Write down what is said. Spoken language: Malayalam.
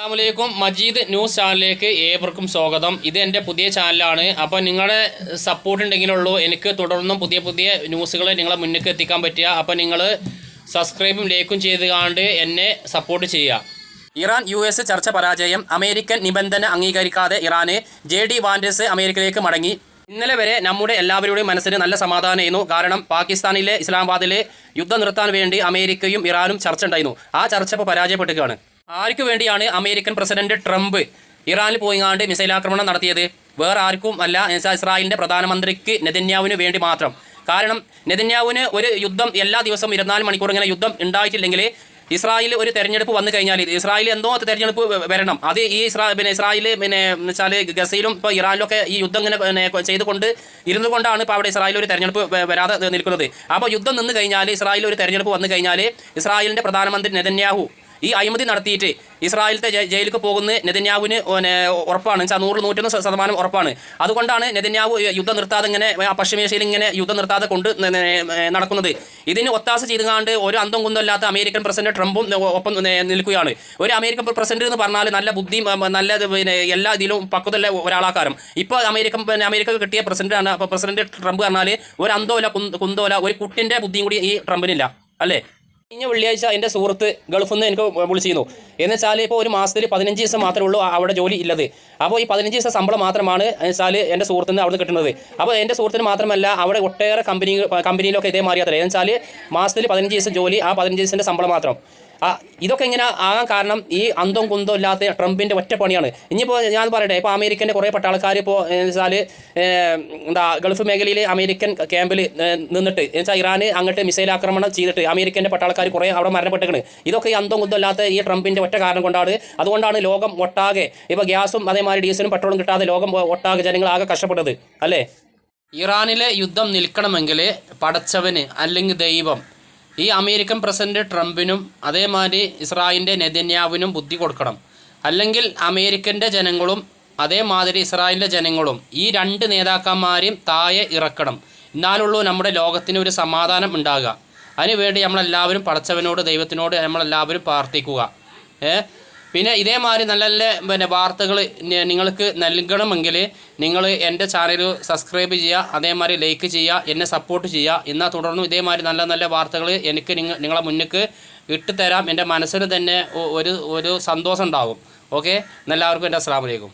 അസ്സലാമു മജീദ് ന്യൂസ് ചാനലിലേക്ക് ഏവർക്കും സ്വാഗതം. ഇത് എൻ്റെ പുതിയ ചാനലാണ്. അപ്പോൾ നിങ്ങളുടെ സപ്പോർട്ട് ഉണ്ടെങ്കിലുള്ളൂ എനിക്ക് തുടർന്നും പുതിയ പുതിയ ന്യൂസുകൾ നിങ്ങളെ മുന്നിലേക്ക് എത്തിക്കാൻ പറ്റുക. അപ്പോൾ നിങ്ങൾ സബ്സ്ക്രൈബും ലൈക്കും ചെയ്ത് കണ്ട് എന്നെ സപ്പോർട്ട് ചെയ്യുക. ഇറാൻ US ചർച്ച പരാജയം. അമേരിക്കൻ നിബന്ധന അംഗീകരിക്കാതെ ഇറാന്. JD വാൻഡേഴ്സ് അമേരിക്കയിലേക്ക് മടങ്ങി. ഇന്നലെ വരെ നമ്മുടെ എല്ലാവരുടെയും മനസ്സിന് നല്ല സമാധാനമായിരുന്നു. കാരണം പാകിസ്ഥാനിലെ ഇസ്ലാമാബാദിലെ യുദ്ധം നിർത്താൻ വേണ്ടി അമേരിക്കയും ഇറാനും ചർച്ച ഉണ്ടായിരുന്നു. ആ ചർച്ച ഇപ്പോൾ പരാജയപ്പെട്ടിരിക്കുകയാണ്. ആർക്കു വേണ്ടിയാണ് അമേരിക്കൻ പ്രസിഡന്റ് ട്രംപ് ഇറാനിൽ പോയിങ്ങാണ്ട് മിസൈൽ ആക്രമണം നടത്തിയത്? വേറെ ആർക്കും അല്ല, ഇസ്രായേലിൻ്റെ പ്രധാനമന്ത്രിക്ക് നെതന്യാഹുവിന് വേണ്ടി മാത്രം. കാരണം നെതന്യാഹുവിന് ഒരു യുദ്ധം എല്ലാ ദിവസവും 24 മണിക്കൂർ ഇങ്ങനെ യുദ്ധം ഉണ്ടായിട്ടില്ലെങ്കിൽ ഇസ്രായേൽ ഒരു തെരഞ്ഞെടുപ്പ് വന്നു കഴിഞ്ഞാൽ ഇസ്രായേൽ എന്തോ തെരഞ്ഞെടുപ്പ് വരണം. അത് ഈ ഇസ്രായേൽ വെച്ചാൽ ഗസയിലും ഇപ്പോൾ ഇറാനിലൊക്കെ ഈ യുദ്ധം ഇങ്ങനെ ചെയ്തുകൊണ്ട് ഇരുന്നു കൊണ്ടാണ് ഇപ്പോൾ അവിടെ ഇസ്രായേൽ ഒരു തെരഞ്ഞെടുപ്പ് വരാതെ നിൽക്കുന്നത്. അപ്പോൾ യുദ്ധം നിന്ന് കഴിഞ്ഞാൽ ഇസ്രായേൽ ഒരു തെരഞ്ഞെടുപ്പ് വന്നു കഴിഞ്ഞാൽ ഇസ്രായേലിൻ്റെ പ്രധാനമന്ത്രി നെതന്യാഹു ഈ അഴിമതി നടത്തിയിട്ട് ഇസ്രായേലത്തെ ജയിലിലേക്ക് പോകുന്ന നെതന്യാഹുവിന് ഉറപ്പാണ്. 100-101% ഉറപ്പാണ്. അതുകൊണ്ടാണ് നെതന്യാഹു യുദ്ധം നിർത്താതെ ഇങ്ങനെ പശ്ചിമേഷ്യയിൽ ഇങ്ങനെ യുദ്ധം നിർത്താതെ കൊണ്ട് നടക്കുന്നത്. ഇതിന് ഒത്താശ ചെയ്തുകൊണ്ട് ഒരു അന്തം കുന്തമില്ലാത്ത അമേരിക്കൻ പ്രസിഡന്റ് ട്രംപും ഒപ്പം നിൽക്കുകയാണ്. ഒരു അമേരിക്കൻ പ്രസിഡന്റ് എന്ന് പറഞ്ഞാൽ നല്ല ബുദ്ധിയും നല്ല എല്ലാ ഇതിലും പക്വതയുള്ള ഒരാളാക്കാരം. ഇപ്പോൾ അമേരിക്ക കിട്ടിയ പ്രസിഡന്റാണ്. അപ്പോൾ പ്രസിഡന്റ് ട്രംപ് പറഞ്ഞാൽ ഒരു അന്തോല കുന്തോല ഒരു കുട്ടിൻ്റെ ബുദ്ധിയും കൂടി ഈ ട്രംപിനില്ല അല്ലേ? കഴിഞ്ഞ വെള്ളിയാഴ്ച എൻ്റെ സുഹൃത്ത് ഗൾഫിൽ നിന്ന് എനിക്ക് വിളിച്ചിരുന്നു. എന്ന് വെച്ചാൽ ഇപ്പോൾ ഒരു മാസത്തിൽ 15 ദിവസം മാത്രമേ ഉള്ളൂ അവിടെ ജോലി ഇല്ലത്. അപ്പോൾ ഈ 15 ദിവസം ശമ്പളം മാത്രമാണ് വെച്ചാൽ എൻ്റെ സുഹൃത്തിന് അവിടെ കിട്ടുന്നത്. അപ്പോൾ എൻ്റെ സുഹൃത്തിന് മാത്രമല്ല അവിടെ ഒട്ടേറെ കമ്പനിയിലൊക്കെ ഇതേ മാറിയാത്രേ. എന്ന് വെച്ചാൽ മാസത്തിൽ 15 ദിവസം ജോലി, ആ 15 ദിവസത്തിൻ്റെ ശമ്പളം മാത്രം. ഇതൊക്കെ ഇങ്ങനെ ആകാൻ കാരണം ഈ അന്തം കുന്തം ഇല്ലാത്ത ട്രംപിൻ്റെ ഒറ്റ പണിയാണ്. ഇനിയിപ്പോൾ ഞാൻ പറയട്ടെ, ഇപ്പോൾ അമേരിക്കൻ്റെ കുറേ പട്ടാളക്കാർ ഇപ്പോൾ വെച്ചാൽ ഗൾഫ് മേഖലയിൽ അമേരിക്കൻ ക്യാമ്പിൽ നിന്നിട്ട് വെച്ചാൽ ഇറാന് അങ്ങോട്ട് മിസൈൽ ആക്രമണം ചെയ്തിട്ട് അമേരിക്കൻ്റെ പട്ടാളക്കാർ കുറേ അവിടെ മരണപ്പെട്ടിരിക്കുന്നത്. ഇതൊക്കെ ഈ അന്തം കുന്തം ഇല്ലാത്ത ഈ ട്രംപിൻ്റെ ഒറ്റ കാരണം കൊണ്ടാണ്. അതുകൊണ്ടാണ് ലോകം ഒട്ടാകെ ഇപ്പോൾ ഗ്യാസും അതേമാതിരി ഡീസലും പെട്രോളും കിട്ടാതെ ലോകം ഒട്ടാകെ ജനങ്ങൾ ആകെ കഷ്ടപ്പെട്ടത് അല്ലേ? ഇറാനിലെ യുദ്ധം നിൽക്കണമെങ്കിൽ പടച്ചവന് അല്ലെങ്കിൽ ദൈവം ഈ അമേരിക്കൻ പ്രസിഡന്റ് ട്രംപിനും അതേമാതിരി ഇസ്രായേലിൻ്റെ നെതന്യാഹുവിനും ബുദ്ധി കൊടുക്കണം. അല്ലെങ്കിൽ അമേരിക്കൻ്റെ ജനങ്ങളും അതേമാതിരി ഇസ്രായേലിൻ്റെ ജനങ്ങളും ഈ രണ്ട് നേതാക്കന്മാരെയും താഴെ ഇറക്കണം. എന്നാലുള്ളൂ നമ്മുടെ ലോകത്തിന് ഒരു സമാധാനം ഉണ്ടാകുക. അതിനുവേണ്ടി നമ്മളെല്ലാവരും പടച്ചവനോട് ദൈവത്തിനോട് നമ്മളെല്ലാവരും പ്രാർത്ഥിക്കുക. പിന്നെ ഇതേമാതിരി നല്ല നല്ല വാർത്തകൾ നിങ്ങൾക്ക് നൽകണമെങ്കിൽ നിങ്ങൾ എൻ്റെ ചാനൽ സബ്സ്ക്രൈബ് ചെയ്യുക, അതേമാതിരി ലൈക്ക് ചെയ്യുക, എന്നെ സപ്പോർട്ട് ചെയ്യുക. എന്നാൽ തുടർന്നും ഇതേമാതിരി നല്ല നല്ല വാർത്തകൾ എനിക്ക് നിങ്ങളെ മുന്നിലേക്ക് ഇട്ടുതരാം. എൻ്റെ മനസ്സിന് തന്നെ ഒരു സന്തോഷം ഉണ്ടാകും. ഓക്കെ, എല്ലാവർക്കും എൻ്റെ അസ്സലാമു അലൈക്കും.